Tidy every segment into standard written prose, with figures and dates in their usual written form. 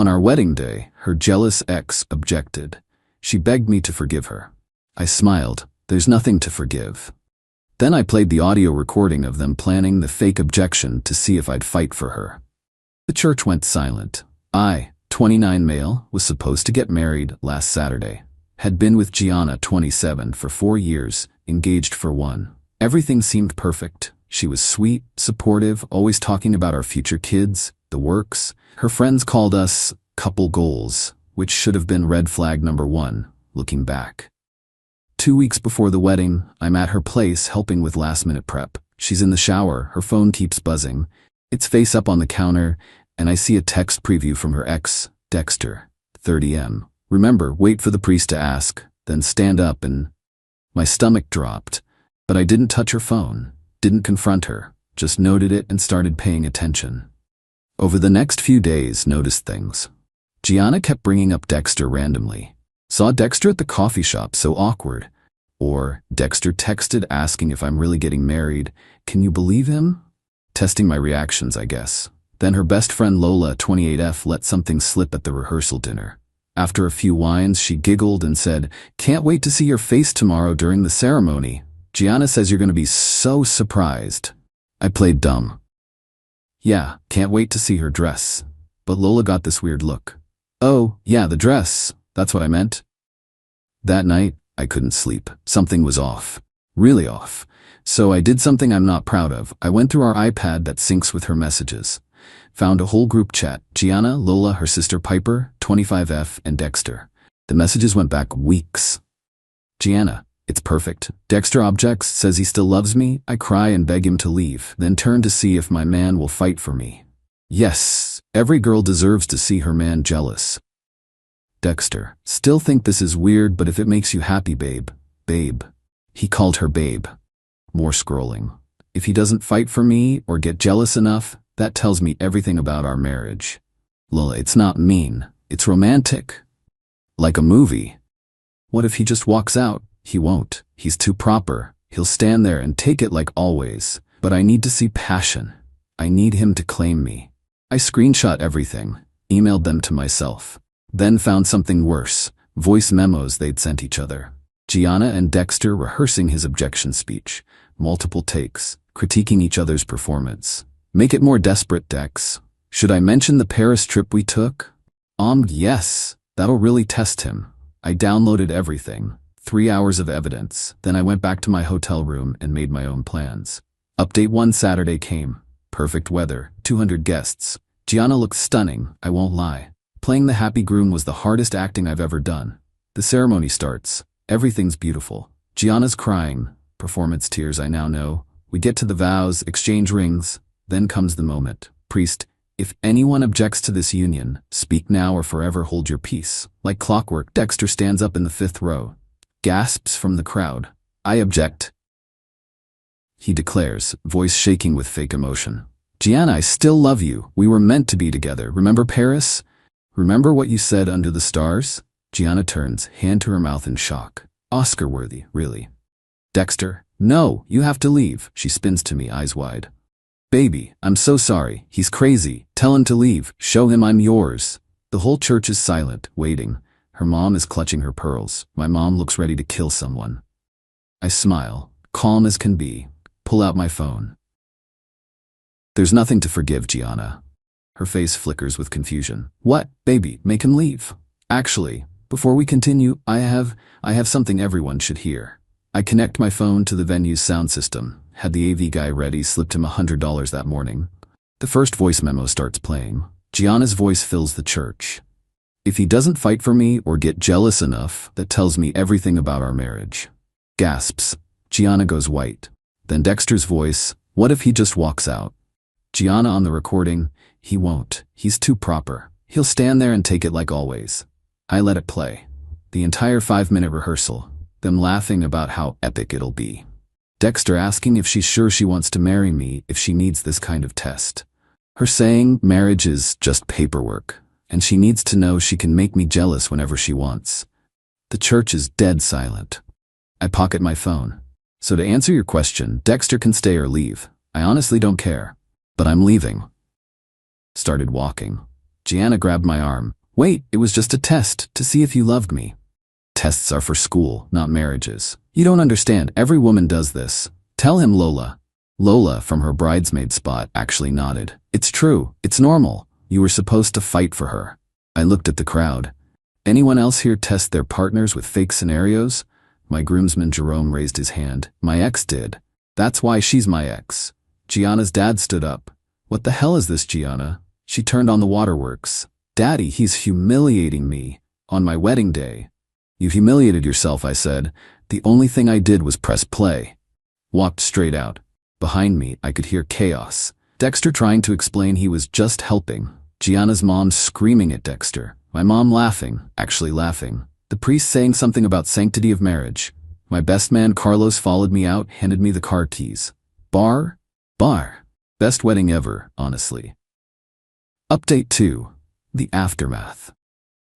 On our wedding day, her jealous ex objected. She begged me to forgive her. I smiled. There's nothing to forgive. Then I played the audio recording of them planning the fake objection to see if I'd fight for her. The church went silent. I, 29 male, was supposed to get married last Saturday. Had been with Gianna, 27, for 4 years, engaged for 1. Everything seemed perfect. She was sweet, supportive, always talking about our future kids, the works. Her friends called us couple goals, which should have been red flag number 1, looking back. 2 weeks before the wedding, I'm at her place helping with last-minute prep. She's in the shower, her phone keeps buzzing. It's face up on the counter, and I see a text preview from her ex, Dexter, 30M. Remember, wait for the priest to ask, then stand up and... My stomach dropped, but I didn't touch her phone, didn't confront her, just noted it and started paying attention. Over the next few days, noticed things. Gianna kept bringing up Dexter randomly. Saw Dexter at the coffee shop, so awkward. Or, Dexter texted asking if I'm really getting married. Can you believe him? Testing my reactions, I guess. Then her best friend Lola, 28F, let something slip at the rehearsal dinner. After a few wines, she giggled and said, "Can't wait to see your face tomorrow during the ceremony. Gianna says you're going to be so surprised." I played dumb. Yeah, can't wait to see her dress. But Lola got this weird look. Oh, yeah, the dress. That's what I meant. That night, I couldn't sleep. Something was off. Really off. So I did something I'm not proud of. I went through our iPad that syncs with her messages. Found a whole group chat. Gianna, Lola, her sister Piper, 25F, and Dexter. The messages went back weeks. Gianna, it's perfect. Dexter objects, says he still loves me. I cry and beg him to leave, then turn to see if my man will fight for me. Yes, every girl deserves to see her man jealous. Dexter, still think this is weird, but if it makes you happy, babe. Babe. He called her babe. More scrolling. If he doesn't fight for me or get jealous enough, that tells me everything about our marriage. Lola, it's not mean. It's romantic. Like a movie. What if he just walks out? He won't. He's too proper. He'll stand there and take it like always. But I need to see passion. I need him to claim me. I screenshot everything, emailed them to myself. Then found something worse, voice memos they'd sent each other. Gianna and Dexter rehearsing his objection speech, multiple takes, critiquing each other's performance. Make it more desperate, Dex. Should I mention the Paris trip we took? Yes, that'll really test him. I downloaded everything, 3 hours of evidence. Then I went back to my hotel room and made my own plans. Update 1 Saturday came. Perfect weather, 200 guests. Gianna looked stunning, I won't lie. Playing the happy groom was the hardest acting I've ever done. The ceremony starts. Everything's beautiful. Gianna's crying. Performance tears, I now know. We get to the vows, exchange rings. Then comes the moment. Priest, if anyone objects to this union, speak now or forever hold your peace. Like clockwork, Dexter stands up in the 5th row. Gasps from the crowd. I object. He declares, voice shaking with fake emotion. Gianna, I still love you. We were meant to be together. Remember Paris? Remember what you said under the stars? Gianna turns, hand to her mouth in shock. Oscar-worthy, really. Dexter, no, you have to leave. She spins to me, eyes wide. Baby, I'm so sorry. He's crazy. Tell him to leave. Show him I'm yours. The whole church is silent, waiting. Her mom is clutching her pearls. My mom looks ready to kill someone. I smile, calm as can be. Pull out my phone. There's nothing to forgive, Gianna. Her face flickers with confusion. What, baby, make him leave. Actually, before we continue, I have something everyone should hear. I connect my phone to the venue's sound system. Had the AV guy ready, slipped him $100 that morning. The first voice memo starts playing. Gianna's voice fills the church. If he doesn't fight for me or get jealous enough, that tells me everything about our marriage. Gasps. Gianna goes white. Then Dexter's voice, what if he just walks out? Gianna on the recording, he won't. He's too proper. He'll stand there and take it like always. I let it play. The entire 5-minute rehearsal. Them laughing about how epic it'll be. Dexter asking if she's sure she wants to marry me if she needs this kind of test. Her saying marriage is just paperwork, and she needs to know she can make me jealous whenever she wants. The church is dead silent. I pocket my phone. So to answer your question, Dexter can stay or leave. I honestly don't care. But I'm leaving. Started walking. Gianna grabbed my arm. Wait, it was just a test to see if you loved me. Tests are for school, not marriages. You don't understand, every woman does this. Tell him, Lola. Lola, from her bridesmaid spot, actually nodded. It's true, it's normal. You were supposed to fight for her. I looked at the crowd. Anyone else here test their partners with fake scenarios? My groomsman Jerome raised his hand. My ex did. That's why she's my ex. Gianna's dad stood up. What the hell is this, Gianna? She turned on the waterworks. Daddy, he's humiliating me. On my wedding day. You humiliated yourself, I said. The only thing I did was press play. Walked straight out. Behind me, I could hear chaos. Dexter trying to explain he was just helping. Gianna's mom screaming at Dexter. My mom laughing, actually laughing. The priest saying something about sanctity of marriage. My best man Carlos followed me out, handed me the car keys. Bar? Best wedding ever, honestly. Update 2. The aftermath.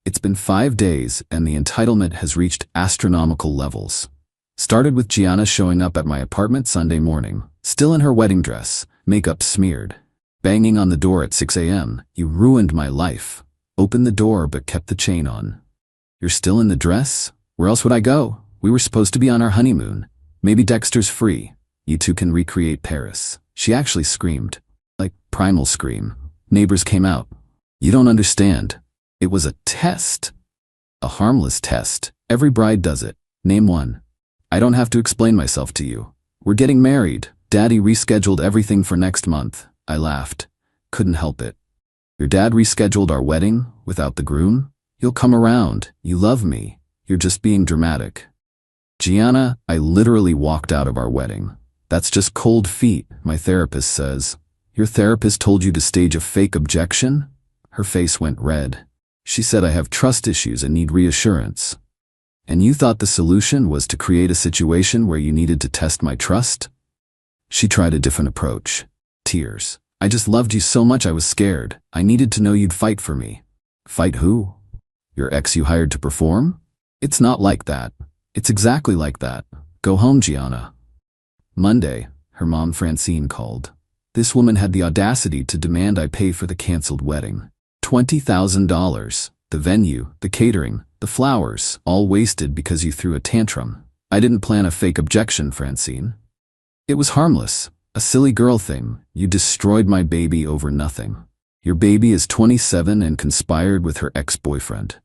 It's been 5 days and the entitlement has reached astronomical levels. Started with Gianna showing up at my apartment Sunday morning, still in her wedding dress, makeup smeared. Banging on the door at 6 a.m. You ruined my life. Opened the door but kept the chain on. You're still in the dress? Where else would I go? We were supposed to be on our honeymoon. Maybe Dexter's free. You two can recreate Paris. She actually screamed. Like primal scream. Neighbors came out. You don't understand. It was a test. A harmless test. Every bride does it. Name one. I don't have to explain myself to you. We're getting married. Daddy rescheduled everything for next month. I laughed. Couldn't help it. Your dad rescheduled our wedding without the groom? You'll come around. You love me. You're just being dramatic. Gianna, I literally walked out of our wedding. That's just cold feet, my therapist says. Your therapist told you to stage a fake objection? Her face went red. She said I have trust issues and need reassurance. And you thought the solution was to create a situation where you needed to test my trust? She tried a different approach. Tears. I just loved you so much I was scared. I needed to know you'd fight for me. Fight who? Your ex you hired to perform? It's not like that. It's exactly like that. Go home, Gianna. Monday, her mom Francine called. This woman had the audacity to demand I pay for the canceled wedding. $20,000. The venue, the catering, the flowers, all wasted because you threw a tantrum. I didn't plan a fake objection, Francine. It was harmless, a silly girl thing. You destroyed my baby over nothing. Your baby is 27 and conspired with her ex-boyfriend.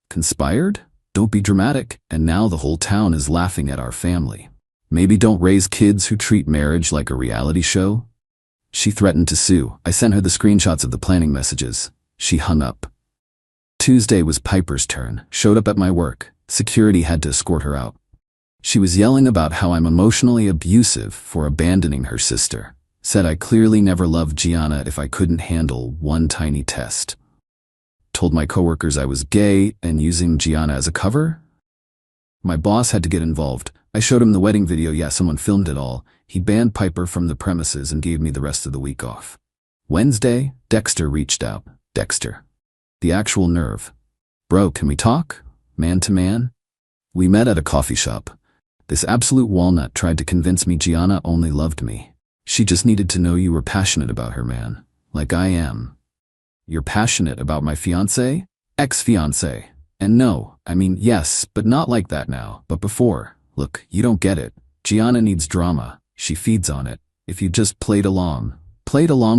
Conspired? Don't be dramatic, and now the whole town is laughing at our family. Maybe don't raise kids who treat marriage like a reality show? She threatened to sue. I sent her the screenshots of the planning messages. She hung up. Tuesday was Piper's turn. Showed up at my work. Security had to escort her out. She was yelling about how I'm emotionally abusive for abandoning her sister. Said I clearly never loved Gianna if I couldn't handle one tiny test. Told my coworkers I was gay and using Gianna as a cover? My boss had to get involved. I showed him the wedding video. Yeah, someone filmed it all. He banned Piper from the premises and gave me the rest of the week off. Wednesday, Dexter reached out. Dexter. The actual nerve. Bro, can we talk? Man to man? We met at a coffee shop. This absolute walnut tried to convince me Gianna only loved me. She just needed to know you were passionate about her, man. Like I am. You're passionate about my fiancé? Ex-fiancé. And no, I mean yes, but not like that now, but before. Look, you don't get it. Gianna needs drama. She feeds on it. If you just played along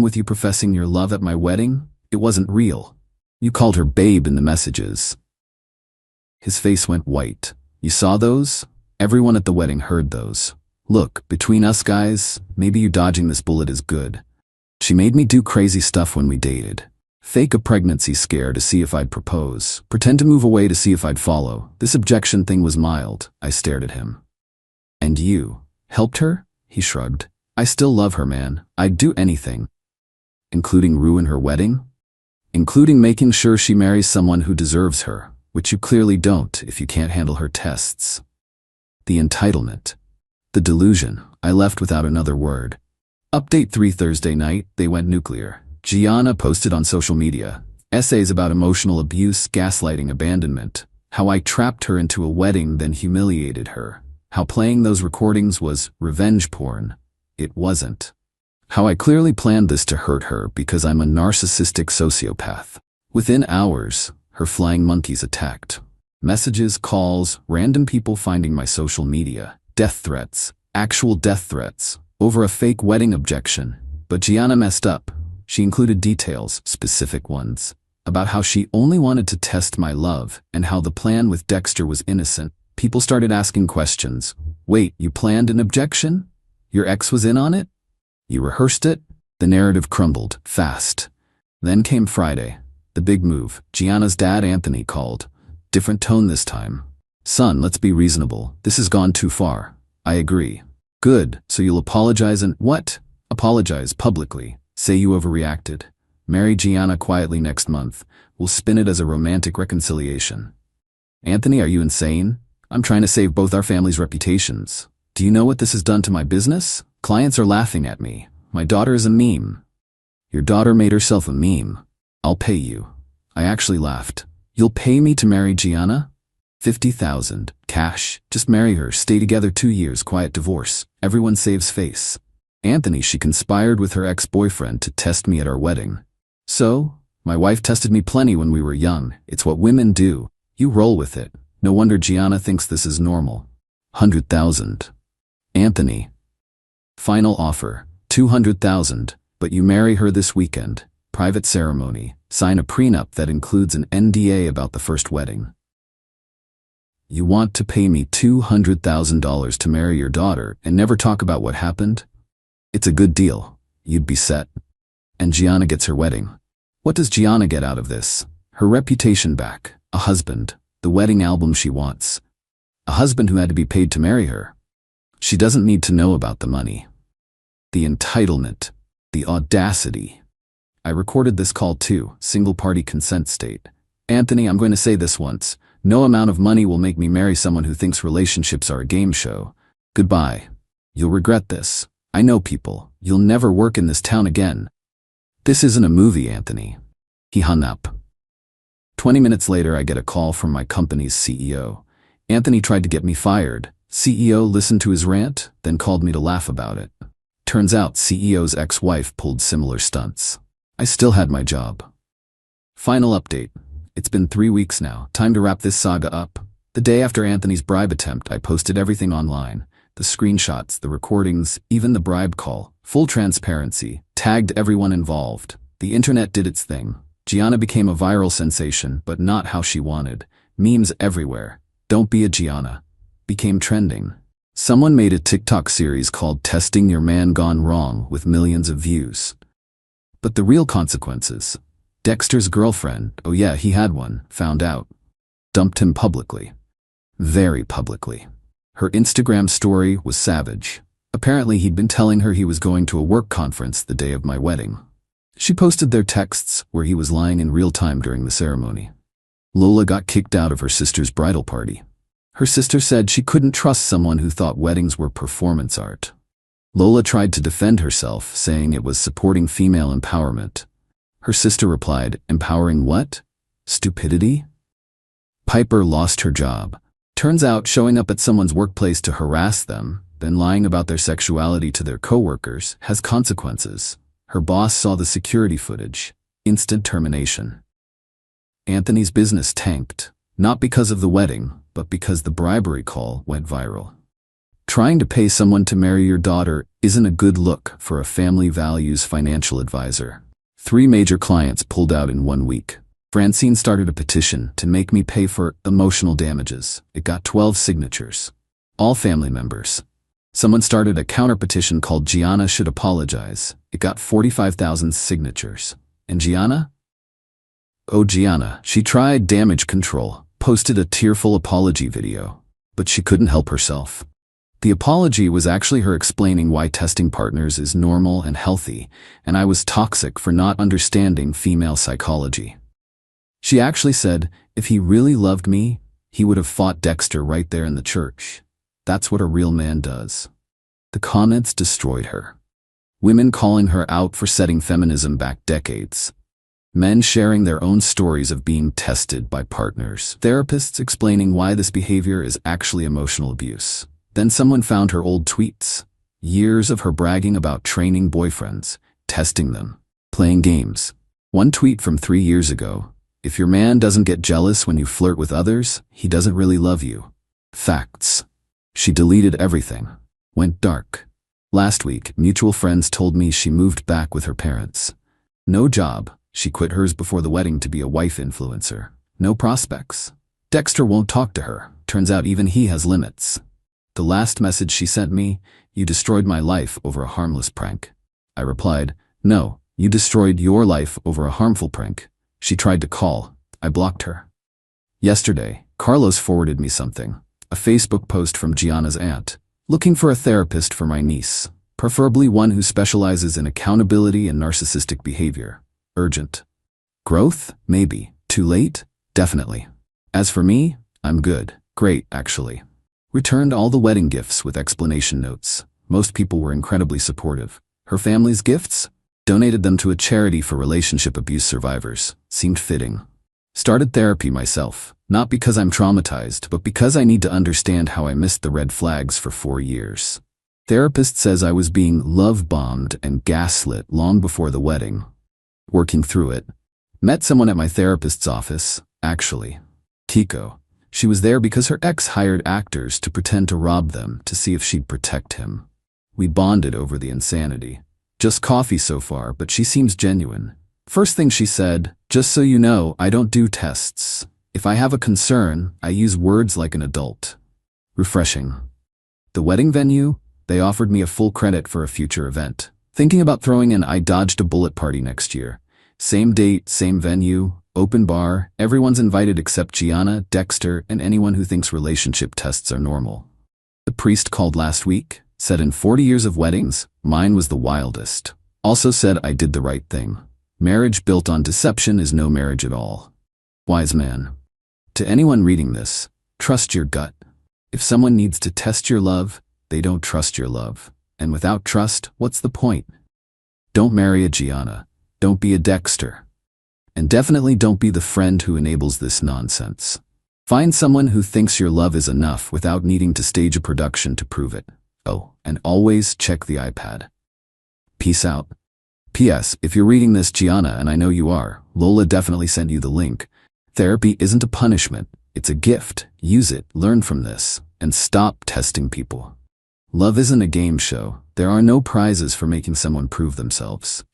with you professing your love at my wedding, it wasn't real. You called her babe in the messages. His face went white. You saw those? Everyone at the wedding heard those. Look, between us guys, maybe you dodging this bullet is good. She made me do crazy stuff when we dated. Fake a pregnancy scare to see if I'd propose. Pretend to move away to see if I'd follow. This objection thing was mild. I stared at him. And you? Helped her? He shrugged. I still love her, man. I'd do anything. Including ruin her wedding? Including making sure she marries someone who deserves her, which you clearly don't if you can't handle her tests. The entitlement. The delusion. I left without another word. Update 3 Thursday night, they went nuclear. Gianna posted on social media essays about emotional abuse, gaslighting, abandonment, how I trapped her into a wedding then humiliated her, how playing those recordings was revenge porn. It wasn't. How I clearly planned this to hurt her because I'm a narcissistic sociopath. Within hours, her flying monkeys attacked. Messages, calls, random people finding my social media, death threats, actual death threats, over a fake wedding objection. But Gianna messed up. She included details, specific ones, about how she only wanted to test my love and how the plan with Dexter was innocent. People started asking questions. Wait, you planned an objection? Your ex was in on it? You rehearsed it? The narrative crumbled, fast. Then came Friday. The big move. Gianna's dad, Anthony, called. Different tone this time. Son, let's be reasonable. This has gone too far. I agree. Good, so you'll apologize and what? Apologize publicly. Say you overreacted. Marry Gianna quietly next month. We'll spin it as a romantic reconciliation. Anthony, are you insane? I'm trying to save both our families' reputations. Do you know what this has done to my business? Clients are laughing at me. My daughter is a meme. Your daughter made herself a meme. I'll pay you. I actually laughed. You'll pay me to marry Gianna? 50,000, cash, just marry her, stay together 2 years, quiet divorce. Everyone saves face. Anthony, she conspired with her ex-boyfriend to test me at our wedding. So, my wife tested me plenty when we were young. It's what women do. You roll with it. No wonder Gianna thinks this is normal. 100,000. Anthony. Final offer, 200,000, but you marry her this weekend. Private ceremony. Sign a prenup that includes an NDA about the first wedding. You want to pay me $200,000 to marry your daughter and never talk about what happened? It's a good deal. You'd be set. And Gianna gets her wedding. What does Gianna get out of this? Her reputation back, a husband, the wedding album she wants. A husband who had to be paid to marry her. She doesn't need to know about the money. The entitlement, the audacity. I recorded this call too, single-party consent state. Anthony, I'm going to say this once. No amount of money will make me marry someone who thinks relationships are a game show. Goodbye. You'll regret this. I know people. You'll never work in this town again. This isn't a movie, Anthony. He hung up. 20 minutes later, I get a call from my company's CEO. Anthony tried to get me fired. CEO listened to his rant, then called me to laugh about it. Turns out CEO's ex-wife pulled similar stunts. I still had my job. Final update. It's been 3 weeks now. Time to wrap this saga up. The day after Anthony's bribe attempt, I posted everything online. The screenshots, the recordings, even the bribe call. Full transparency. Tagged everyone involved. The internet did its thing. Gianna became a viral sensation, but not how she wanted. Memes everywhere. Don't be a Gianna. Became trending. Someone made a TikTok series called Testing Your Man Gone Wrong with millions of views. But the real consequences. Dexter's girlfriend, oh yeah, he had one, found out. Dumped him publicly. Very publicly. Her Instagram story was savage. Apparently he'd been telling her he was going to a work conference the day of my wedding. She posted their texts where he was lying in real time during the ceremony. Lola got kicked out of her sister's bridal party. Her sister said she couldn't trust someone who thought weddings were performance art. Lola tried to defend herself, saying it was supporting female empowerment. Her sister replied, empowering what? Stupidity? Piper lost her job. Turns out showing up at someone's workplace to harass them, then lying about their sexuality to their coworkers, has consequences. Her boss saw the security footage. Instant termination. Anthony's business tanked, not because of the wedding, but because the bribery call went viral. Trying to pay someone to marry your daughter isn't a good look for a family values financial advisor. 3 major clients pulled out in 1 week. Francine started a petition to make me pay for emotional damages. It got 12 signatures. All family members. Someone started a counter-petition called Gianna Should Apologize. It got 45,000 signatures. And Gianna? Oh, Gianna, she tried damage control, posted a tearful apology video, but she couldn't help herself. The apology was actually her explaining why testing partners is normal and healthy, and I was toxic for not understanding female psychology. She actually said, if he really loved me, he would have fought Dexter right there in the church. That's what a real man does. The comments destroyed her. Women calling her out for setting feminism back decades. Men sharing their own stories of being tested by partners. Therapists explaining why this behavior is actually emotional abuse. Then someone found her old tweets. Years of her bragging about training boyfriends, testing them, playing games. One tweet from 3 years ago. If your man doesn't get jealous when you flirt with others, he doesn't really love you. Facts. She deleted everything. Went dark. Last week, mutual friends told me she moved back with her parents. No job. She quit hers before the wedding to be a wife influencer. No prospects. Dexter won't talk to her. Turns out even he has limits. The last message she sent me, "You destroyed my life over a harmless prank." I replied, "No, you destroyed your life over a harmful prank." She tried to call. I blocked her. Yesterday, Carlos forwarded me something. A Facebook post from Gianna's aunt. Looking for a therapist for my niece. Preferably one who specializes in accountability and narcissistic behavior. Urgent. Growth? Maybe. Too late? Definitely. As for me, I'm good. Great, actually. Returned all the wedding gifts with explanation notes. Most people were incredibly supportive. Her family's gifts? Donated them to a charity for relationship abuse survivors. Seemed fitting. Started therapy myself. Not because I'm traumatized, but because I need to understand how I missed the red flags for 4 years. Therapist says I was being love-bombed and gaslit long before the wedding. Working through it. Met someone at my therapist's office, actually. Kiko. She was there because her ex hired actors to pretend to rob them to see if she'd protect him. We bonded over the insanity. Just coffee so far, but she seems genuine. First thing she said, "Just so you know, I don't do tests. If I have a concern, I use words like an adult." Refreshing. The wedding venue? They offered me a full credit for a future event. Thinking about throwing an I dodged a bullet party next year. Same date, same venue, open bar, everyone's invited except Gianna, Dexter, and anyone who thinks relationship tests are normal. The priest called last week, said in 40 years of weddings, mine was the wildest. Also said I did the right thing. Marriage built on deception is no marriage at all. Wise man. To anyone reading this, trust your gut. If someone needs to test your love, they don't trust your love. And without trust, what's the point? Don't marry a Gianna. Don't be a Dexter. And definitely don't be the friend who enables this nonsense. Find someone who thinks your love is enough without needing to stage a production to prove it. Oh, and always check the iPad. Peace out. P.S. If you're reading this, Gianna, and I know you are, Lola definitely sent you the link. Therapy isn't a punishment. It's a gift. Use it, learn from this, and stop testing people. Love isn't a game show. There are no prizes for making someone prove themselves.